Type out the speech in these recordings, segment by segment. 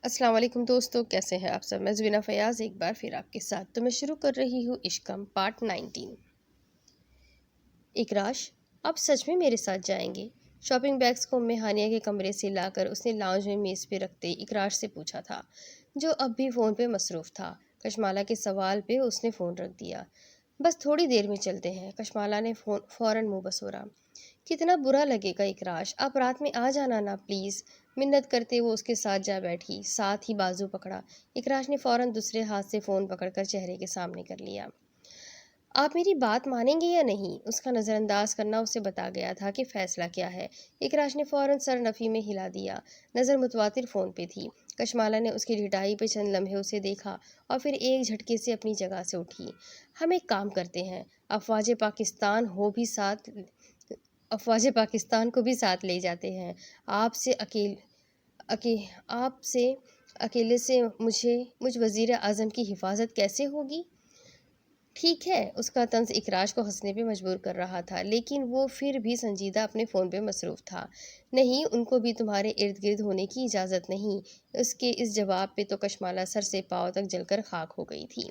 السلام علیکم دوستو، کیسے ہیں آپ سب؟ میں زوینہ فیاض ایک بار پھر آپ کے ساتھ تو میں شروع کر رہی ہوں عشقم پارٹ 19۔ اکراش، آپ سچ میں میرے ساتھ جائیں گے؟ شاپنگ بیگز کو امی ہانیہ کے کمرے سے لا کر اس نے لاؤنج میں میز پہ رکھتے اکراش سے پوچھا تھا، جو اب بھی فون پہ مصروف تھا۔ کشمالہ کے سوال پہ اس نے فون رکھ دیا۔ بس تھوڑی دیر میں چلتے ہیں، کشمالہ نے فوراً منہ بسورا۔ کتنا برا لگے گا اکراش، آپ رات میں آ جانا نا پلیز، منت کرتے وہ اس کے ساتھ جا بیٹھی، ساتھ ہی بازو پکڑا۔ اکراش نے فوراً دوسرے ہاتھ سے فون پکڑ کر چہرے کے سامنے کر لیا۔ آپ میری بات مانیں گے یا نہیں؟ اس کا نظر انداز کرنا اسے بتا گیا تھا کہ فیصلہ کیا ہے۔ اکراش نے فوراً سر نفی میں ہلا دیا، نظر متواتر فون پہ تھی۔ کشمالہ نے اس کی ڈھٹائی پہ چند لمحے اسے دیکھا اور پھر ایک جھٹکے سے اپنی جگہ سے اٹھی۔ ہم ایک کام کرتے ہیں، افواج پاکستان کو بھی ساتھ لے جاتے ہیں۔ آپ سے اکیلے سے مجھ وزیر اعظم کی حفاظت کیسے ہوگی؟ ٹھیک ہے، اس کا طنز اکراش کو ہنسنے پہ مجبور کر رہا تھا، لیکن وہ پھر بھی سنجیدہ اپنے فون پہ مصروف تھا۔ نہیں، ان کو بھی تمہارے ارد گرد ہونے کی اجازت نہیں۔ اس کے اس جواب پہ تو کشمالہ سر سے پاؤں تک جل کر خاک ہو گئی تھی۔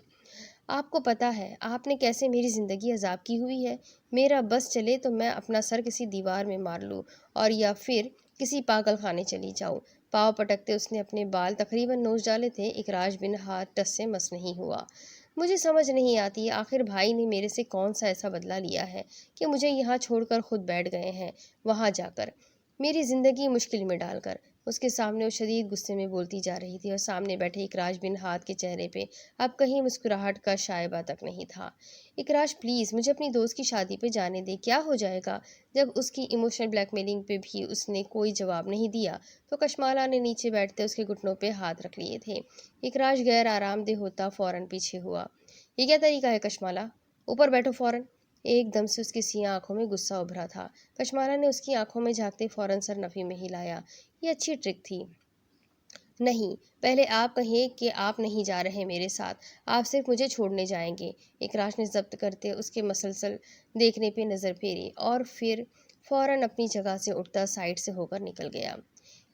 آپ کو پتہ ہے آپ نے کیسے میری زندگی عذاب کی ہوئی ہے؟ میرا بس چلے تو میں اپنا سر کسی دیوار میں مار لوں اور یا پھر کسی پاگل خانے چلی جاؤں۔ پاؤں پٹکتے اس نے اپنے بال تقریباً نوچ ڈالے تھے۔ اکراش بن ہاتھ ٹس سے مس نہیں ہوا۔ مجھے سمجھ نہیں آتی آخر بھائی نے میرے سے کون سا ایسا بدلہ لیا ہے کہ مجھے یہاں چھوڑ کر خود بیٹھ گئے ہیں، وہاں جا کر میری زندگی مشکل میں ڈال کر۔ اس کے سامنے وہ شدید غصے میں بولتی جا رہی تھی اور سامنے بیٹھے اکراش بن ہاتھ کے چہرے پہ اب کہیں مسکراہٹ کا شائبہ تک نہیں تھا۔ اکراش پلیز مجھے اپنی دوست کی شادی پہ جانے دے، کیا ہو جائے گا؟ جب اس کی ایموشنل بلیک میلنگ پہ بھی اس نے کوئی جواب نہیں دیا تو کشمالہ نے نیچے بیٹھتے اس کے گھٹنوں پہ ہاتھ رکھ لیے تھے۔ اکراش غیر آرام دہ ہوتا فوراً پیچھے ہوا۔ یہ کیا طریقہ ہے کشمالہ؟ اوپر بیٹھو فوراً۔ ایک دم سے اس کی سیاہ آنکھوں میں غصہ ابھرا تھا۔ کشمالہ نے اس کی آنکھوں میں جھانکتے فوراً سر نفی میں ہلایا۔ یہ اچھی ٹرک تھی۔ نہیں، پہلے آپ کہیں کہ آپ نہیں جا رہے میرے ساتھ، آپ صرف مجھے چھوڑنے جائیں گے۔ اکراش نے ضبط کرتے اس کے مسلسل دیکھنے پہ نظر پھیری اور پھر فوراً اپنی جگہ سے اٹھتا سائڈ سے ہو کر نکل گیا۔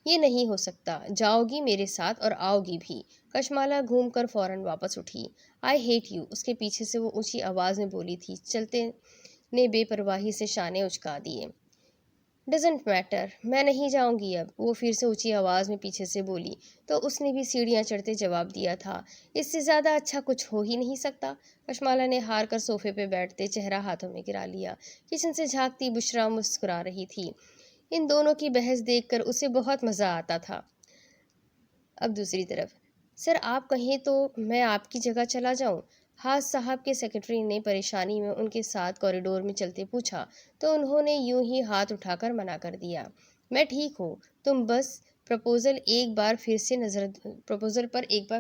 یہ نہیں ہو سکتا، جاؤ گی میرے ساتھ اور آؤ گی بھی۔ کشمالہ گھوم کر فوراً واپس اٹھی۔ آئی ہیٹ یو، اس کے پیچھے سے وہ اونچی آواز میں بولی تھی۔ چلتے نے بے پرواہی سے شانے اچکا دیے۔ ڈزنٹ میٹر، میں نہیں جاؤں گی اب، وہ پھر سے اونچی آواز میں پیچھے سے بولی تو اس نے بھی سیڑھیاں چڑھتے جواب دیا تھا۔ اس سے زیادہ اچھا کچھ ہو ہی نہیں سکتا۔ کشمالہ نے ہار کر صوفے پہ بیٹھتے چہرہ ہاتھوں میں گرا لیا۔ کچن سے جھانکتی بشرا مسکرا رہی تھی۔ ان دونوں کی بحث دیکھ کر اسے بہت مزہ آتا تھا۔ اب دوسری طرف، سر آپ کہیں تو میں آپ کی جگہ چلا جاؤں؟ حاج صاحب کے سیکرٹری نے پریشانی میں ان کے ساتھ کوریڈور میں چلتے پوچھا تو انہوں نے یوں ہی ہاتھ اٹھا کر منع کر دیا۔ میں ٹھیک ہوں، تم بس پروپوزل پر ایک بار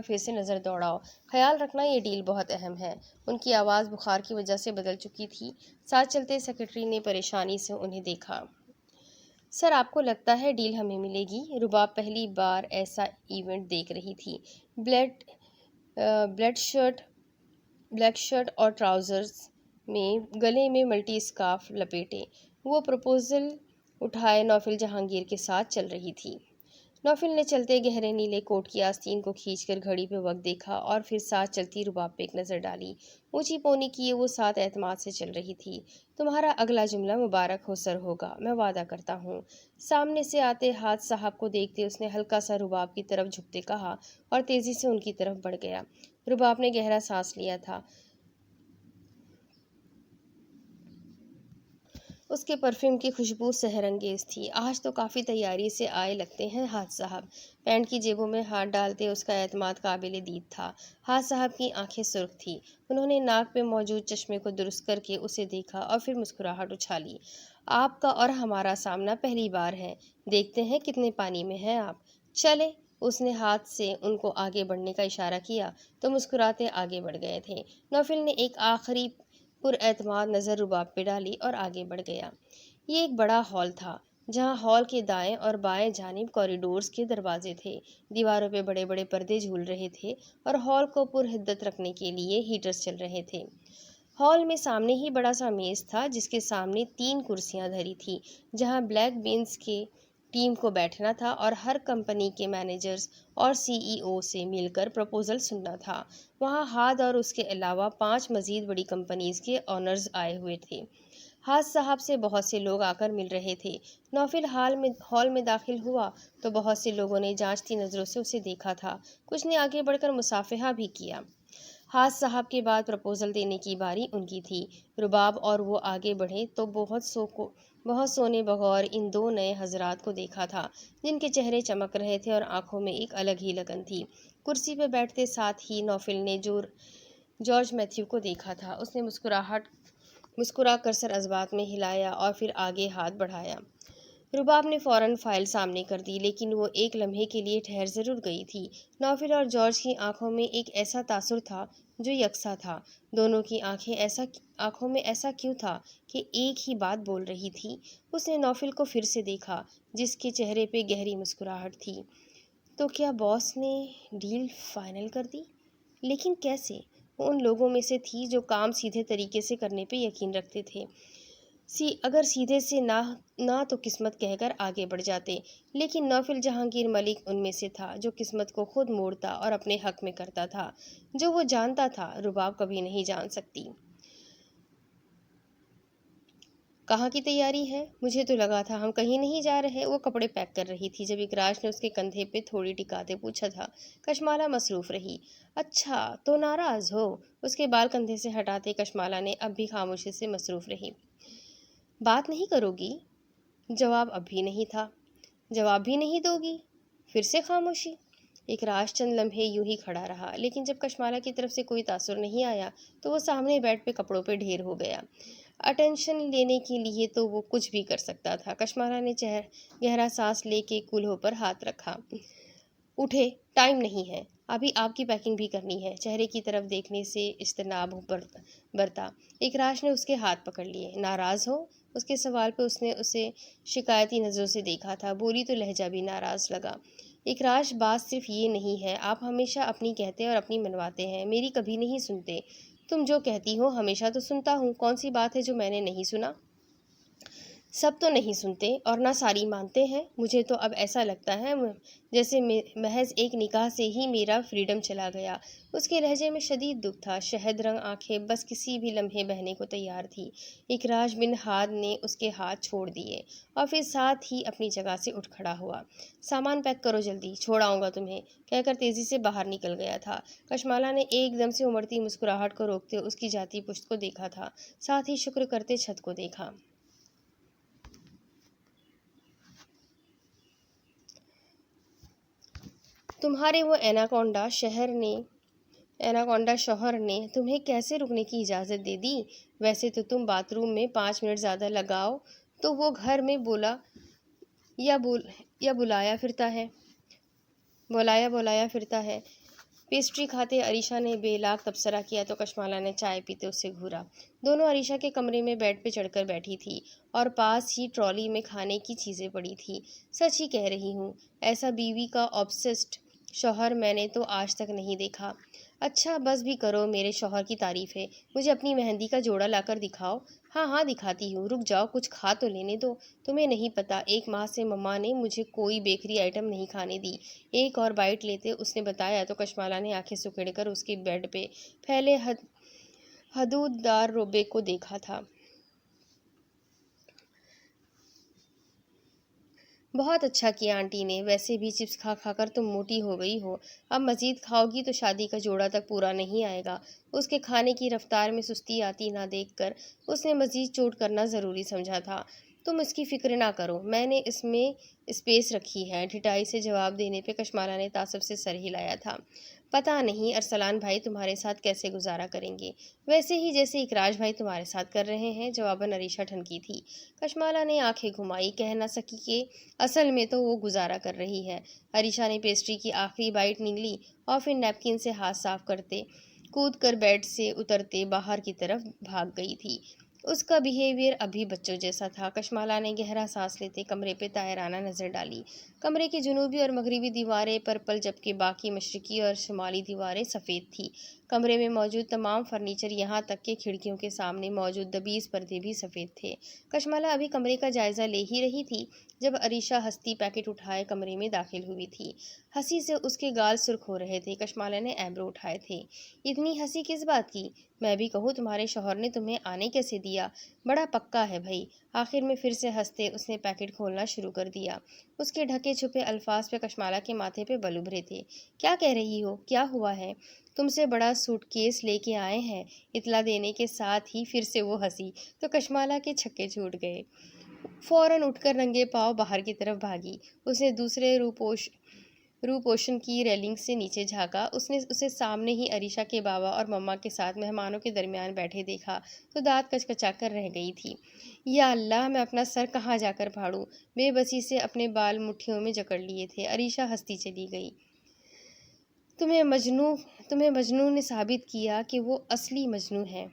پھر سے نظر دوڑاؤ۔ خیال رکھنا یہ ڈیل بہت اہم ہے۔ ان کی آواز بخار کی وجہ سے بدل چکی تھی۔ ساتھ چلتے سیکرٹری نے پریشانی سے انہیں دیکھا۔ سر آپ کو لگتا ہے ڈیل ہمیں ملے گی؟ رباب پہلی بار ایسا ایونٹ دیکھ رہی تھی۔ بلیک شرٹ اور ٹراؤزرز میں گلے میں ملٹی اسکارف لپیٹے وہ پروپوزل اٹھائے نوفل جہانگیر کے ساتھ چل رہی تھی۔ نوفل نے چلتے گہرے نیلے کوٹ کی آستین کو کھینچ کر گھڑی پہ وقت دیکھا اور پھر ساتھ چلتی رباب پہ ایک نظر ڈالی۔ اونچی پونی کیے وہ ساتھ اعتماد سے چل رہی تھی۔ تمہارا اگلا جملہ مبارک ہو سر ہوگا، میں وعدہ کرتا ہوں۔ سامنے سے آتے حاج صاحب کو دیکھتے اس نے ہلکا سا رباب کی طرف جھکتے کہا اور تیزی سے ان کی طرف بڑھ گیا۔ رباب نے گہرا سانس لیا تھا۔ اس کے پرفیوم کی خوشبو سحر انگیز تھی۔ آج تو کافی تیاری سے آئے لگتے ہیں حاج صاحب۔ پینٹ کی جیبوں میں ہاتھ ڈالتے اس کا اعتماد قابل دید تھا۔ حاج صاحب کی آنکھیں سرخ تھیں۔ انہوں نے ناک پہ موجود چشمے کو درست کر کے اسے دیکھا اور پھر مسکراہٹ اچھالی۔ آپ کا اور ہمارا سامنا پہلی بار ہے، دیکھتے ہیں کتنے پانی میں ہیں آپ۔ چلے، اس نے ہاتھ سے ان کو آگے بڑھنے کا اشارہ کیا تو مسکراتے آگے بڑھ گئے تھے۔ نوفل نے ایک آخری پر اعتماد نظر رباب پہ ڈالی اور آگے بڑھ گیا۔ یہ ایک بڑا ہال تھا جہاں ہال کے دائیں اور بائیں جانب کوریڈورز کے دروازے تھے۔ دیواروں پہ بڑے بڑے پردے جھول رہے تھے اور ہال کو پرحدت رکھنے کے لیے ہیٹرز چل رہے تھے۔ ہال میں سامنے ہی بڑا سا میز تھا جس کے سامنے 3 کرسیاں دھری تھی جہاں بلیک بینز کے ٹیم کو بیٹھنا تھا اور ہر کمپنی کے مینیجرز اور سی ای او سے مل کر پروپوزل سننا تھا۔ وہاں ہاد اور اس کے علاوہ 5 مزید بڑی کمپنیز کے آنرز آئے ہوئے تھے۔ ہاد صاحب سے بہت سے لوگ آ کر مل رہے تھے۔ نوفل ہال میں داخل ہوا تو بہت سے لوگوں نے جانچتی نظروں سے اسے دیکھا تھا۔ کچھ نے آگے بڑھ کر مصافحہ بھی کیا۔ ہاد صاحب کے بعد پروپوزل دینے کی باری ان کی تھی۔ رباب اور وہ آگے بڑھے تو بہت سو نے بغور ان 2 نئے حضرات کو دیکھا تھا جن کے چہرے چمک رہے تھے اور آنکھوں میں ایک الگ ہی لگن تھی۔ کرسی پہ بیٹھتے ساتھ ہی نوفل نے جارج میتھیو کو دیکھا تھا۔ اس نے مسکرا کر سر اثبات میں ہلایا اور پھر آگے ہاتھ بڑھایا۔ رباب نے فوراً فائل سامنے کر دی، لیکن وہ ایک لمحے کے لیے ٹھہر ضرور گئی تھی۔ نوفل اور جارج کی آنکھوں میں ایک ایسا تاثر تھا جو یکساں تھا۔ دونوں کی آنکھوں میں ایسا کیوں تھا کہ ایک ہی بات بول رہی تھی؟ اس نے نوفل کو پھر سے دیکھا جس کے چہرے پہ گہری مسکراہٹ تھی۔ تو کیا باس نے ڈیل فائنل کر دی؟ لیکن کیسے؟ وہ ان لوگوں میں سے تھی جو کام سیدھے طریقے سے کرنے پہ یقین رکھتے تھے۔ اگر سیدھے سے نہ تو قسمت کہہ کر آگے بڑھ جاتے، لیکن نوفل جہانگیر ملک ان میں سے تھا جو قسمت کو خود موڑتا اور اپنے حق میں کرتا تھا۔ جو وہ جانتا تھا رباب کبھی نہیں جان سکتی۔ کہاں کی تیاری ہے؟ مجھے تو لگا تھا ہم کہیں نہیں جا رہے۔ وہ کپڑے پیک کر رہی تھی جب اکراش نے اس کے کندھے پہ تھوڑی ٹکاتے پوچھا تھا۔ کشمالا مصروف رہی۔ اچھا تو ناراض ہو؟ اس کے بال کندھے سے ہٹاتے کشمالا نے اب بھی خاموشی سے مصروف رہی۔ بات نہیں کرو گی؟ جواب اب بھی نہیں تھا۔ جواب بھی نہیں دو گی؟ پھر سے خاموشی۔ اکراش چند لمحے یوں ہی کھڑا رہا، لیکن جب کشمالا کی طرف سے کوئی تاثر نہیں آیا تو وہ سامنے بیڈ پہ کپڑوں پہ ڈھیر ہو گیا۔ اٹینشن لینے کے لیے تو وہ کچھ بھی کر سکتا تھا۔ کشمالا نے گہرا سانس لے کے کولہوں پر ہاتھ رکھا۔ اٹھے، ٹائم نہیں ہے، ابھی آپ کی پیکنگ بھی کرنی ہے۔ چہرے کی طرف دیکھنے سے اجتناب برتا۔ اکراش نے اس کے ہاتھ پکڑ لیے۔ ناراض ہو؟ اس کے سوال پہ اس نے اسے شکایتی نظروں سے دیکھا تھا۔ بولی تو لہجہ بھی ناراض لگا۔ اکراش بات صرف یہ نہیں ہے، آپ ہمیشہ اپنی کہتے اور اپنی منواتے ہیں، میری کبھی نہیں سنتے۔ تم جو کہتی ہو ہمیشہ تو سنتا ہوں، کون سی بات ہے جو میں نے نہیں سنا؟ سب تو نہیں سنتے اور نہ ساری مانتے ہیں۔ مجھے تو اب ایسا لگتا ہے جیسے محض ایک نکاح سے ہی میرا فریڈم چلا گیا۔ اس کے لہجے میں شدید دکھ تھا۔ شہد رنگ آنکھیں بس کسی بھی لمحے بہنے کو تیار تھی۔ اکراش بن ہاد نے اس کے ہاتھ چھوڑ دیے اور پھر ساتھ ہی اپنی جگہ سے اٹھ کھڑا ہوا۔ سامان پیک کرو جلدی، چھوڑ آؤں گا تمہیں، کہہ کر تیزی سے باہر نکل گیا تھا۔ کشمالا نے ایک دم سے امڑتی مسکراہٹ کو روکتے اس کی جاتی پشت کو دیکھا تھا، ساتھ ہی شکر کرتے چھت کو دیکھا۔ تمہارے وہ ایناکونڈا شوہر نے تمہیں کیسے رکنے کی اجازت دے دی؟ ویسے تو تم باتھ روم میں 5 منٹ زیادہ لگاؤ تو وہ گھر میں بلایا پھرتا ہے۔ پیسٹری کھاتے عریشہ نے بے لاگ تبصرہ کیا تو کشمالا نے چائے پیتے اس سے گھورا۔ دونوں عریشہ کے کمرے میں بیڈ پہ چڑھ کر بیٹھی تھی اور پاس ہی ٹرالی میں کھانے کی چیزیں پڑی تھی۔ سچ ہی کہہ رہی ہوں، ایسا بیوی کا آبسیسڈ شوہر میں نے تو آج تک نہیں دیکھا۔ اچھا بس بھی کرو، میرے شوہر کی تعریف ہے، مجھے اپنی مہندی کا جوڑا لا کر دکھاؤ۔ ہاں دکھاتی ہوں، رک جاؤ، کچھ کھا تو لینے دو۔ تمہیں نہیں پتا 1 ماہ سے مما نے مجھے کوئی بیکری آئٹم نہیں کھانے دی۔ ایک اور بائٹ لیتے اس نے بتایا تو کشمالا نے آنکھیں سکیڑ کر اس کے بیڈ پہ پھیلے حدودار روبے کو دیکھا تھا۔ بہت اچھا کیا آنٹی نے، ویسے بھی چپس کھا کھا کر تم موٹی ہو گئی ہو، اب مزید کھاؤ گی تو شادی کا جوڑا تک پورا نہیں آئے گا۔ اس کے کھانے کی رفتار میں سستی آتی نہ دیکھ کر اس نے مزید چوٹ کرنا ضروری سمجھا تھا۔ تم اس کی فکر نہ کرو، میں نے اس میں اسپیس رکھی ہے۔ ڈھٹائی سے جواب دینے پہ کشمالا نے تعصب سے سر ہلایا تھا۔ پتہ نہیں ارسلان بھائی تمہارے ساتھ کیسے گزارا کریں گے، ویسے ہی جیسے اکراش بھائی تمہارے ساتھ کر رہے ہیں، جواباً عریشہ ٹھنکی تھی۔ کشمالا نے آنکھیں گھمائی، کہہ نہ سکی کہ اصل میں تو وہ گزارا کر رہی ہے۔ عریشہ نے پیسٹری کی آخری بائٹ نگلی اور پھر نیپکن سے ہاتھ صاف کرتے کود کر بیڈ سے اترتے باہر کی طرف بھاگ گئی تھی۔ اس کا بیہیویئر ابھی بچوں جیسا تھا۔ کشمالہ نے گہرا سانس لیتے کمرے پہ طائرانہ نظر ڈالی۔ کمرے کی جنوبی اور مغربی دیواریں پرپل جبکہ باقی مشرقی اور شمالی دیواریں سفید تھیں۔ کمرے میں موجود تمام فرنیچر یہاں تک کہ کھڑکیوں کے سامنے موجود دبیز پردے بھی سفید تھے۔ کشمالہ ابھی کمرے کا جائزہ لے ہی رہی تھی جب عریشہ ہستی پیکٹ اٹھائے کمرے میں داخل ہوئی تھی۔ ہنسی سے اس کے گال سرخ ہو رہے تھے۔ کشمالہ نے ایبرو اٹھائے تھے۔ اتنی ہنسی کس بات کی؟ میں بھی کہوں تمہارے شوہر نے تمہیں آنے کیسے دیا؟ بڑا پکا ہے بھائی۔ آخر میں پھر سے ہنستے اس نے پیکٹ کھولنا شروع کر دیا۔ اس کے ڈھکے چھپے الفاظ پہ کشمالہ کے ماتھے پہ بل ابھرے تھے۔ کیا کہہ رہی ہو؟ کیا ہوا ہے؟ تم سے بڑا سوٹ کیس لے کے آئے ہیں۔ اطلاع دینے کے ساتھ ہی پھر سے وہ ہنسی تو کشمالہ کے چھکے چھوٹ گئے۔ فوراً اٹھ کر ننگے پاؤں باہر کی طرف بھاگی۔ اس نے دوسرے روپوشن کی ریلنگ سے نیچے جھانکا۔ اس نے اسے سامنے ہی عریشہ کے بابا اور مما کے ساتھ مہمانوں کے درمیان بیٹھے دیکھا تو دانت کچکچا کر رہ گئی تھی۔ یا اللہ، میں اپنا سر کہاں جا کر پھاڑوں؟ بے بسی سے اپنے بال مٹھیوں میں جکڑ لیے تھے۔ عریشہ ہنستی چلی گئی۔ تمہیں مجنوں نے ثابت کیا کہ وہ اصلی مجنوں ہے۔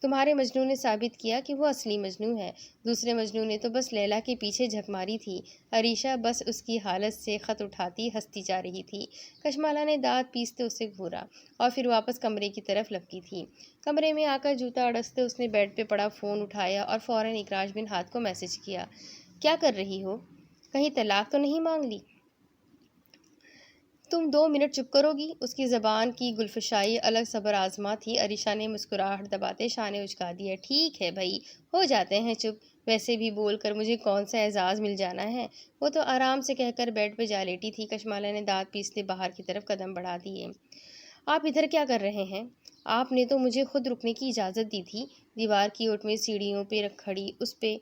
تمہارے مجنوں نے ثابت کیا کہ وہ اصلی مجنوں ہے۔ دوسرے مجنوں نے تو بس لیلا کے پیچھے جھک ماری تھی۔ عریشہ بس اس کی حالت سے خط اٹھاتی ہنستی جا رہی تھی۔ کشمالہ نے دانت پیستے اسے گھورا اور پھر واپس کمرے کی طرف لپکی تھی۔ کمرے میں آ کر جوتا اڑستے اس نے بیڈ پہ پڑا فون اٹھایا اور فوراً اکراش بن ہاتھ کو میسج کیا۔ کیا کر رہی ہو؟ کہیں طلاق تو نہیں مانگ لی؟ تم 2 منٹ چپ کرو گی؟ اس کی زبان کی گلفشائی الگ صبر آزما تھی۔ عریشہ نے مسکراہٹ دباتے شانے اچکا دیے۔ ٹھیک ہے بھائی، ہو جاتے ہیں چپ۔ ویسے بھی بول کر مجھے کون سا اعزاز مل جانا ہے؟ وہ تو آرام سے کہہ کر بیڈ پہ جا لیٹی تھی۔ کشمالہ نے دانت پیستے باہر کی طرف قدم بڑھا دیے۔ آپ ادھر کیا کر رہے ہیں؟ آپ نے تو مجھے خود رکنے کی اجازت دی تھی۔ دیوار کی اوٹ میں سیڑھیوں پہ کھڑی اس پہ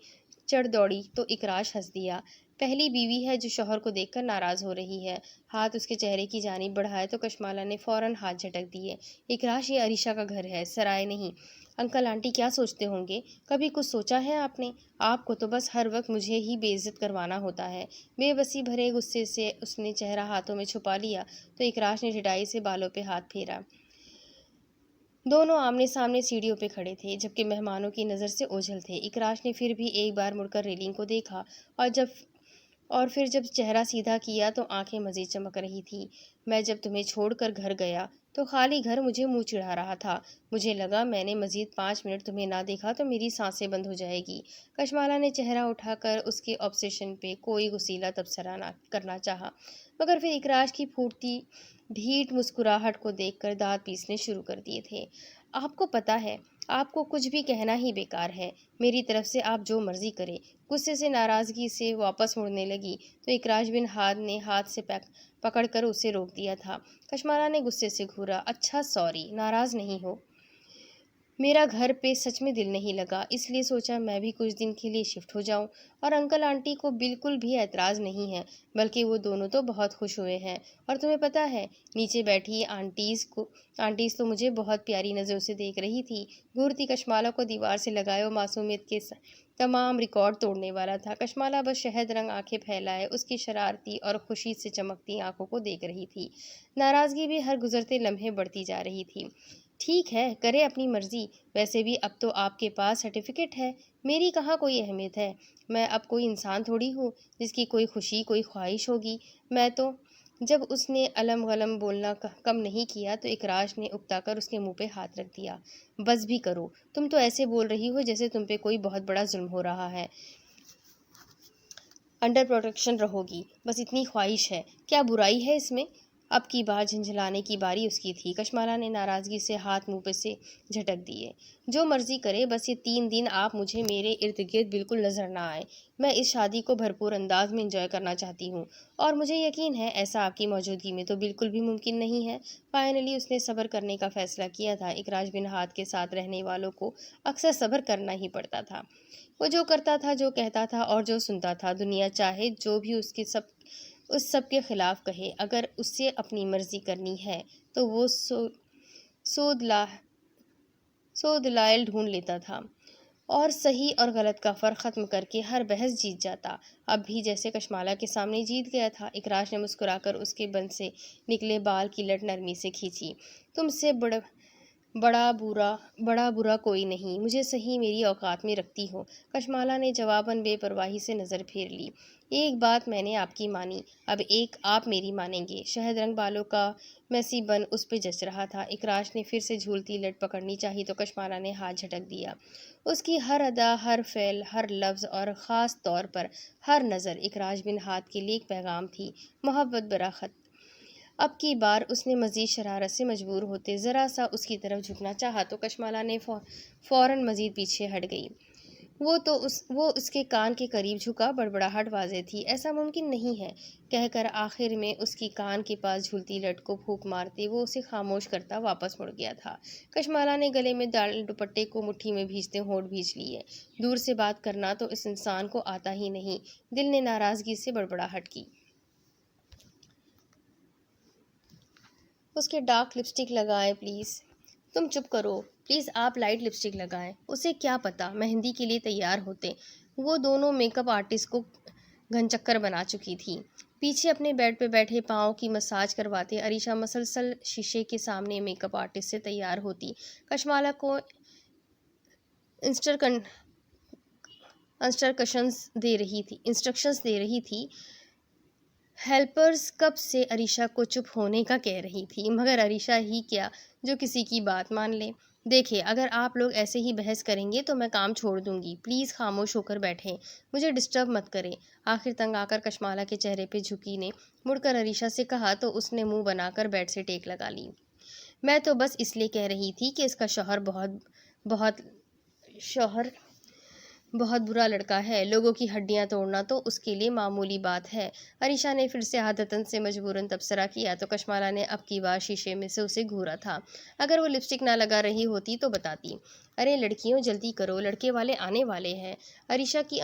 چڑھ دوڑی تو اکراش ہنس دیا۔ پہلی بیوی ہے جو شوہر کو دیکھ کر ناراض ہو رہی ہے۔ ہاتھ اس کے چہرے کی جانب بڑھائے تو کشمالہ نے فوراً ہاتھ جھٹک دیے۔ اکراش، یہ عریشہ کا گھر ہے، سرائے نہیں۔ انکل آنٹی کیا سوچتے ہوں گے؟ کبھی کچھ سوچا ہے آپ نے؟ آپ کو تو بس ہر وقت مجھے ہی بے عزت کروانا ہوتا ہے۔ بے بسی بھرے غصے سے اس نے چہرہ ہاتھوں میں چھپا لیا تو اکراش نے ڈھٹائی سے بالوں پہ ہاتھ پھیرا۔ دونوں آمنے سامنے سیڑھیوں پہ کھڑے تھے جبکہ مہمانوں کی نظر سے اوجھل تھے۔ اکراش نے پھر بھی ایک بار مڑ کر ریلنگ کو دیکھا اور پھر جب چہرہ سیدھا کیا تو آنکھیں مزید چمک رہی تھی۔ میں جب تمہیں چھوڑ کر گھر گیا تو خالی گھر مجھے منہ چڑھا رہا تھا۔ مجھے لگا میں نے مزید 5 منٹ تمہیں نہ دیکھا تو میری سانسیں بند ہو جائے گی۔ کشمالہ نے چہرہ اٹھا کر اس کے آبسیشن پہ کوئی غصیلا تبصرہ نہ کرنا چاہا مگر پھر اکراش کی پھوٹتی ڈھیٹ مسکراہٹ کو دیکھ کر دانت پیسنے شروع کر دیے تھے۔ آپ کو پتہ ہے، آپ کو کچھ بھی کہنا ہی بیکار ہے۔ میری طرف سے آپ جو مرضی کریں۔ غصے سے ناراضگی سے واپس مڑنے لگی تو اکراش بن ہاد نے ہاتھ سے پکڑ کر اسے روک دیا تھا۔ کشمالہ نے غصے سے گھورا۔ اچھا سوری، ناراض نہیں ہو؟ میرا گھر پہ سچ میں دل نہیں لگا، اس لیے سوچا میں بھی کچھ دن کے لیے شفٹ ہو جاؤں۔ اور انکل آنٹی کو بالکل بھی اعتراض نہیں ہے، بلکہ وہ دونوں تو بہت خوش ہوئے ہیں۔ اور تمہیں پتہ ہے، نیچے بیٹھی آنٹیز تو مجھے بہت پیاری نظروں سے دیکھ رہی تھی۔ گھورتی کشمالہ کو دیوار سے لگائے وہ معصومیت کے تمام ریکارڈ توڑنے والا تھا۔ کشمالہ بس شہد رنگ آنکھیں پھیلائے اس کی شرارتی اور خوشی سے چمکتی آنکھوں کو دیکھ رہی تھی۔ ناراضگی بھی ہر گزرتے لمحے بڑھتی جا رہی تھی۔ ٹھیک ہے، کرے اپنی مرضی۔ ویسے بھی اب تو آپ کے پاس سرٹیفکیٹ ہے، میری کہاں کوئی اہمیت ہے؟ میں اب کوئی انسان تھوڑی ہوں جس کی کوئی خوشی کوئی خواہش ہوگی۔ میں تو جب اس نے الم غلم بولنا کم نہیں کیا تو اکراش نے اکتا کر اس کے منہ پہ ہاتھ رکھ دیا۔ بس بھی کرو، تم تو ایسے بول رہی ہو جیسے تم پہ کوئی بہت بڑا ظلم ہو رہا ہے۔ انڈر پروٹیکشن رہو گی، بس اتنی خواہش ہے، کیا برائی ہے اس میں؟ اب کی بار جھنجھلانے کی باری اس کی تھی۔ کشمالہ نے ناراضگی سے ہاتھ منہ پہ سے جھٹک دیے۔ جو مرضی کرے، بس یہ 3 دن آپ مجھے میرے ارد گرد بالکل نظر نہ آئے۔ میں اس شادی کو بھرپور انداز میں انجوائے کرنا چاہتی ہوں اور مجھے یقین ہے ایسا آپ کی موجودگی میں تو بالکل بھی ممکن نہیں ہے۔ فائنلی اس نے صبر کرنے کا فیصلہ کیا تھا۔ اکراش بن ہاد کے ساتھ رہنے والوں کو اکثر صبر کرنا ہی پڑتا تھا۔ وہ جو کرتا تھا، جو کہتا تھا اور جو سنتا تھا، دنیا چاہے جو بھی اس سب کے خلاف کہے، اگر اسے اپنی مرضی کرنی ہے تو وہ سو دلائل ڈھونڈ لیتا تھا اور صحیح اور غلط کا فرق ختم کر کے ہر بحث جیت جاتا۔ اب بھی جیسے کشمالہ کے سامنے جیت گیا تھا۔ اکراش نے مسکرا کر اس کے بن سے نکلے بال کی لٹ نرمی سے کھینچی۔ بڑا برا کوئی نہیں، مجھے صحیح میری اوقات میں رکھتی ہو۔ کشمالہ نے جواباً بے پرواہی سے نظر پھیر لی۔ ایک بات میں نے آپ کی مانی، اب ایک آپ میری مانیں گے۔ شہد رنگ بالوں کا میسی بن اس پہ جچ رہا تھا۔ اکراش نے پھر سے جھولتی لٹ پکڑنی چاہی تو کشمالہ نے ہاتھ جھٹک دیا۔ اس کی ہر ادا، ہر فعل، ہر لفظ اور خاص طور پر ہر نظر اکراش بن ہاتھ کے لیے ایک پیغام تھی، محبت برا خط۔ اب کی بار اس نے مزید شرارت سے مجبور ہوتے ذرا سا اس کی طرف جھکنا چاہا تو کشمالہ نے فوراً مزید پیچھے ہٹ گئی۔ وہ اس کے کان کے قریب جھکا، بڑبڑاہٹ واضح تھی۔ ایسا ممکن نہیں ہے کہہ کر آخر میں اس کی کان کے پاس جھولتی لٹ کو پھونک مارتے وہ اسے خاموش کرتا واپس مڑ گیا تھا۔ کشمالہ نے گلے میں ڈال دوپٹے کو مٹھی میں بھیجتے ہونٹ بھینچ لیے۔ دور سے بات کرنا تو اس انسان کو آتا ہی نہیں۔ دل نے ناراضگی سے بڑبڑاہٹ کی۔ اس کے ڈارک لپسٹک لگائیں پلیز۔ تم چپ کرو پلیز، آپ لائٹ لپسٹک لگائیں۔ اسے کیا پتا مہندی کے لیے تیار ہوتے۔ وہ دونوں میک اپ آرٹسٹ کو گھن چکر بنا چکی تھی۔ پیچھے اپنے بیڈ پہ بیٹھے پاؤں کی مساج کرواتے عریشہ مسلسل شیشے کے سامنے میک اپ آرٹسٹ سے تیار ہوتی، کشمالہ کو انسٹرکشنز دے رہی تھی۔ ہیلپرز کب سے عریشہ کو چپ ہونے کا کہہ رہی تھی، مگر عریشہ ہی کیا جو کسی کی بات مان لے۔ دیکھیں، اگر آپ لوگ ایسے ہی بحث کریں گے تو میں کام چھوڑ دوں گی۔ پلیز خاموش ہو کر بیٹھیں، مجھے ڈسٹرب مت کریں۔ آخر تنگ آ کر کشمالہ کے چہرے پہ جھکی نے مڑ کر عریشہ سے کہا تو اس نے منہ بنا کر بیڈ سے ٹیک لگا لی۔ میں تو بس اس لیے کہہ رہی تھی کہ اس کا شوہر بہت برا لڑکا ہے، لوگوں کی ہڈیاں توڑنا تو اس کے لیے معمولی بات ہے۔ عریشہ نے پھر سے عادتاً سے مجبوراً تبصرہ کیا تو کشمالہ نے اب کی بار شیشے میں سے اسے گھورا تھا۔ اگر وہ لپسٹک نہ لگا رہی ہوتی تو بتاتی۔ ارے لڑکیوں جلدی کرو، لڑکے والے آنے والے ہیں۔ عریشہ کی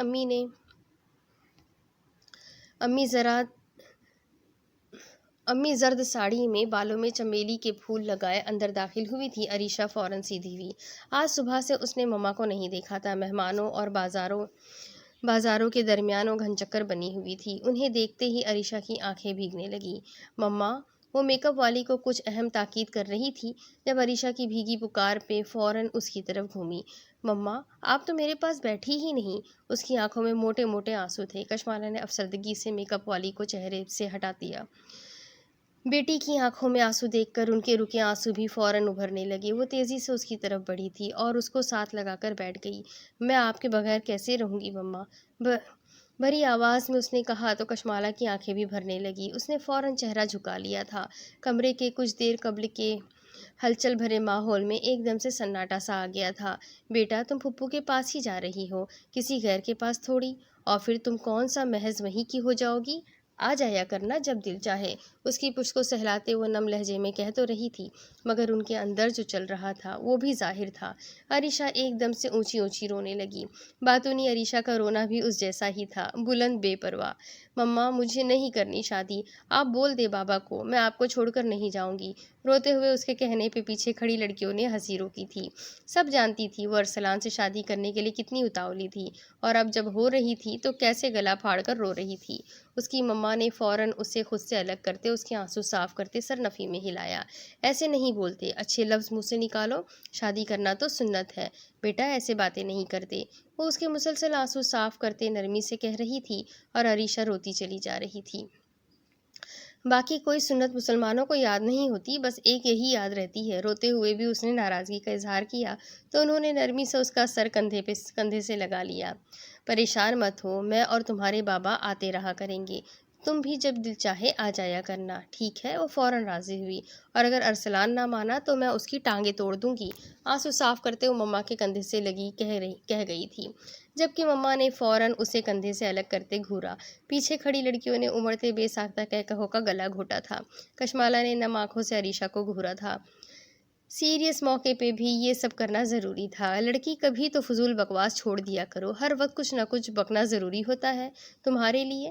امی زرد ساڑی میں بالوں میں چمیلی کے پھول لگائے اندر داخل ہوئی تھی۔ عریشہ فوراً سیدھی ہوئی۔ آج صبح سے اس نے مما کو نہیں دیکھا تھا۔ مہمانوں اور بازاروں کے درمیان وہ گھن چکر بنی ہوئی تھی۔ انہیں دیکھتے ہی عریشہ کی آنکھیں بھیگنے لگیں۔ مما، وہ میک اپ والی کو کچھ اہم تاکید کر رہی تھی جب عریشہ کی بھیگی پکار پہ فوراً اس کی طرف گھومی۔ مما، آپ تو میرے پاس بیٹھی ہی نہیں۔ اس کی آنکھوں میں موٹے موٹے آنسو تھے۔ کشمالہ نے افسردگی سے میک اپ والی کو چہرے سے ہٹا دیا۔ بیٹی کی آنکھوں میں آنسو دیکھ کر ان کے رکے آنسو بھی فوراً ابھرنے لگے۔ وہ تیزی سے اس کی طرف بڑھی تھی اور اس کو ساتھ لگا کر بیٹھ گئی۔ میں آپ کے بغیر کیسے رہوں گی مما، بھری آواز میں اس نے کہا تو کشمالہ کی آنکھیں بھی بھرنے لگی۔ اس نے فوراً چہرہ جھکا لیا تھا۔ کمرے کے کچھ دیر قبل کے ہلچل بھرے ماحول میں ایک دم سے سناٹا سا آ گیا تھا۔ بیٹا، تم پھپھو کے پاس ہی جا رہی ہو، کسی غیر کے پاس تھوڑی، اور پھر تم کون سا محض وہیں کی ہو جاؤ گی؟ آ جایا کرنا جب دل چاہے۔ اس کی پشت کو سہلاتے وہ نم لہجے میں کہہ تو رہی تھی مگر ان کے اندر جو چل رہا تھا وہ بھی ظاہر تھا۔ عریشہ ایک دم سے اونچی اونچی رونے لگی۔ باتونی عریشہ کا رونا بھی اس جیسا ہی تھا، بلند، بے پرواہ۔ مما، مجھے نہیں کرنی شادی، آپ بول دے بابا کو، میں آپ کو چھوڑ کر نہیں جاؤں گی۔ روتے ہوئے اس کے کہنے پہ پیچھے کھڑی لڑکیوں نے ہنسی روکی تھی۔ سب جانتی تھی وہ ارسلان سے شادی کرنے کے لیے کتنی اتاولی تھی اور اب جب ہو رہی تھی تو کیسے گلا پھاڑ کر رو رہی تھی۔ اس کی مما نے فوراً اسے خود سے الگ کرتے اس کے آنسو صاف کرتے سر نفی میں ہلایا۔ ایسے نہیں بولتے، اچھے لفظ منہ سے نکالو، شادی کرنا تو سنت ہے بیٹا، ایسے باتیں نہیں کرتے۔ وہ اس کے مسلسل آنسو صاف کرتے نرمی سے کہہ رہی تھی اور عریشہ روتی چلی جا رہی تھی۔ باقی کوئی سنت مسلمانوں کو یاد نہیں ہوتی، بس ایک یہی یاد رہتی ہے۔ روتے ہوئے بھی اس نے ناراضگی کا اظہار کیا تو انہوں نے نرمی سے اس کا سر کندھے سے لگا لیا۔ پریشان مت ہو، میں اور تمہارے بابا آتے رہا کریں گے، تم بھی جب دل چاہے آ جایا کرنا، ٹھیک ہے؟ وہ فوراً راضی ہوئی، اور اگر ارسلان نہ مانا تو میں اس کی ٹانگیں توڑ دوں گی۔ آنسو صاف کرتے وہ مما کے کندھے سے لگی کہہ گئی تھی، جبکہ مما نے فوراً اسے کندھے سے الگ کرتے گھورا۔ پیچھے کھڑی لڑکیوں نے امڑتے بے ساختہ کہکہوں کا گلا گھوٹا تھا۔ کشمالہ نے نم آنکھوں سے عریشہ کو گھورا تھا۔ سیریس موقع پہ بھی یہ سب کرنا ضروری تھا؟ لڑکی، کبھی تو فضول بکواس چھوڑ دیا کرو، ہر وقت کچھ نہ کچھ بکنا ضروری ہوتا ہے تمہارے لیے؟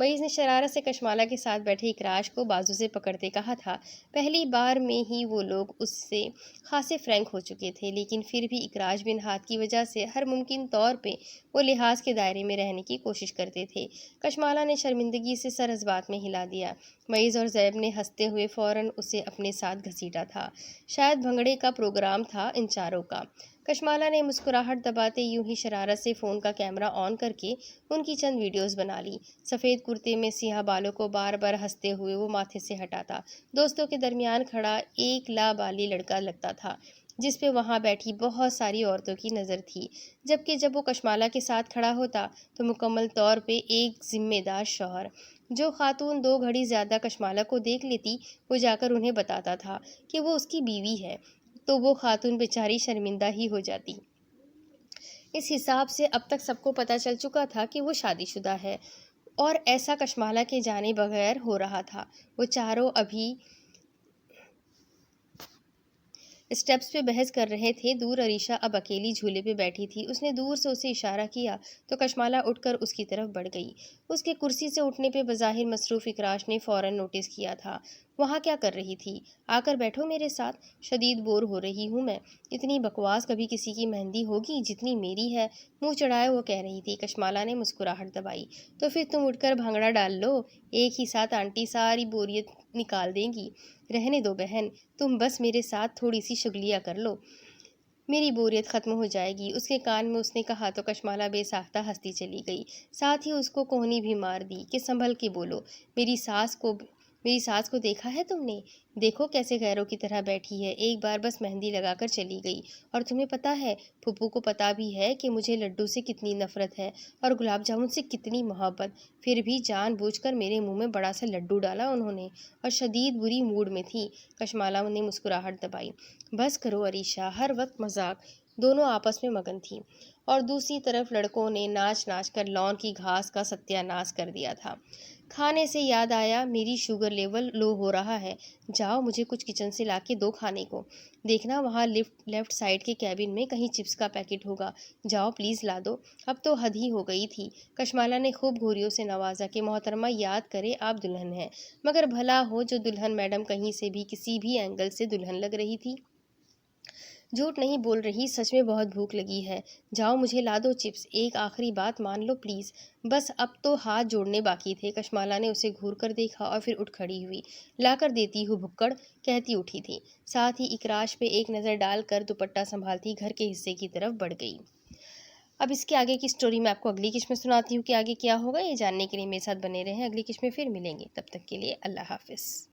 معیز نے شرارت سے کشمالہ کے ساتھ بیٹھے اکراش کو بازو سے پکڑتے کہا تھا۔ پہلی بار میں ہی وہ لوگ اس سے خاصے فرینک ہو چکے تھے، لیکن پھر بھی اکراش بن ہاتھ کی وجہ سے ہر ممکن طور پہ وہ لحاظ کے دائرے میں رہنے کی کوشش کرتے تھے۔ کشمالہ نے شرمندگی سے سر اس بات میں ہلا دیا۔ معیز اور زیب نے ہنستے ہوئے فوراً اسے اپنے ساتھ گھسیٹا تھا۔ شاید بھنگڑے کا پروگرام تھا ان چاروں کا۔ کشمالہ نے مسکراہٹ دباتے یوں ہی شرارت سے فون کا کیمرہ آن کر کے ان کی چند ویڈیوز بنا لی۔ سفید کرتے میں سیاہ بالوں کو بار بار ہنستے ہوئے وہ ماتھے سے ہٹاتا۔ دوستوں کے درمیان کھڑا ایک لابالی لڑکا لگتا تھا، جس پہ وہاں بیٹھی بہت ساری عورتوں کی نظر تھی، جبکہ جب وہ کشمالہ کے ساتھ کھڑا ہوتا تو مکمل طور پہ ایک ذمہ دار شوہر۔ جو خاتون 2 گھڑی زیادہ کشمالہ کو دیکھ لیتی، وہ جا کر انہیں بتاتا تھا کہ وہ اس کی بیوی ہے، تو وہ خاتون بیچاری شرمندہ ہی ہو جاتی۔ اس حساب سے اب تک سب کو پتہ چل چکا تھا کہ وہ شادی شدہ ہے، اور ایسا کشمالہ کے جانے بغیر ہو رہا تھا۔ وہ چاروں ابھی اسٹیپس پہ بحث کر رہے تھے۔ دور عریشہ اب اکیلی جھولے پہ بیٹھی تھی۔ اس نے دور سے اسے اشارہ کیا تو کشمالہ اٹھ کر اس کی طرف بڑھ گئی۔ اس کے کرسی سے اٹھنے پہ بظاہر مصروف اکراش نے فوراً نوٹس کیا تھا۔ وہاں کیا کر رہی تھی؟ آ کر بیٹھو میرے ساتھ، شدید بور ہو رہی ہوں میں۔ اتنی بکواس کبھی کسی کی مہندی ہوگی جتنی میری ہے، منہ چڑھائے وہ کہہ رہی تھی۔ کشمالہ نے مسکراہٹ دبائی۔ تو پھر تم اٹھ کر بھنگڑا ڈال لو، ایک ہی ساتھ آنٹی ساری بوریت نکال دیں گی۔ رہنے دو بہن، تم بس میرے ساتھ تھوڑی سی شگلیاں کر لو، میری بوریت ختم ہو جائے گی۔ اس کے کان میں اس نے کہا تو کشمالہ بے ساختہ ہنستی چلی گئی، ساتھ ہی اس کو کوہنی بھی مار دی کہ سنبھل کے بولو۔ میری ساس کو دیکھا ہے تم نے؟ دیکھو کیسے غیروں کی طرح بیٹھی ہے، ایک بار بس مہندی لگا کر چلی گئی۔ اور تمہیں پتہ ہے، پھپھو کو پتہ بھی ہے کہ مجھے لڈو سے کتنی نفرت ہے اور گلاب جامن سے کتنی محبت، پھر بھی جان بوجھ کر میرے منہ میں بڑا سا لڈو ڈالا انہوں نے، اور شدید بری موڈ میں تھی۔ کشمالہ نے مسکراہٹ دبائی۔ بس کرو عریشہ، ہر وقت مذاق۔ دونوں آپس میں مگن تھیں، اور دوسری طرف لڑکوں نے ناچ ناچ کر لان کی گھاس کا ستیہ ناش کر دیا تھا۔ کھانے سے یاد آیا، میری شوگر لیول لو ہو رہا ہے، جاؤ مجھے کچھ کچن سے لا کے دو کھانے کو۔ دیکھنا وہاں لیفٹ سائڈ کے کیبن میں کہیں چپس کا پیکٹ ہوگا، جاؤ پلیز لا دو۔ اب تو حد ہی ہو گئی تھی۔ کشمالہ نے خوب گھوریوں سے نوازا کہ محترمہ یاد کرے آپ دلہن ہیں، مگر بھلا ہو جو دلہن میڈم کہیں سے بھی کسی بھی اینگل سے دلہن لگ رہی تھی۔ جھوٹ نہیں بول رہی، سچ میں بہت بھوک لگی ہے، جاؤ مجھے لا دو چپس۔ ایک آخری بات مان لو پلیز۔ بس اب تو ہاتھ جوڑنے باقی تھے۔ کشمالہ نے اسے گھور کر دیکھا اور پھر اٹھ کھڑی ہوئی۔ لا کر دیتی ہوں بھکڑ، کہتی اٹھی تھی، ساتھ ہی اکراش پہ ایک نظر ڈال کر دوپٹہ سنبھالتی گھر کے حصے کی طرف بڑھ گئی۔ اب اس کے آگے کی سٹوری میں آپ کو اگلی قسط میں سناتی ہوں کہ آگے کیا ہوگا۔ یہ جاننے کے لیے میرے ساتھ بنے رہیں، اگلی قسط میں پھر ملیں گے، تب تک کے لیے اللہ حافظ۔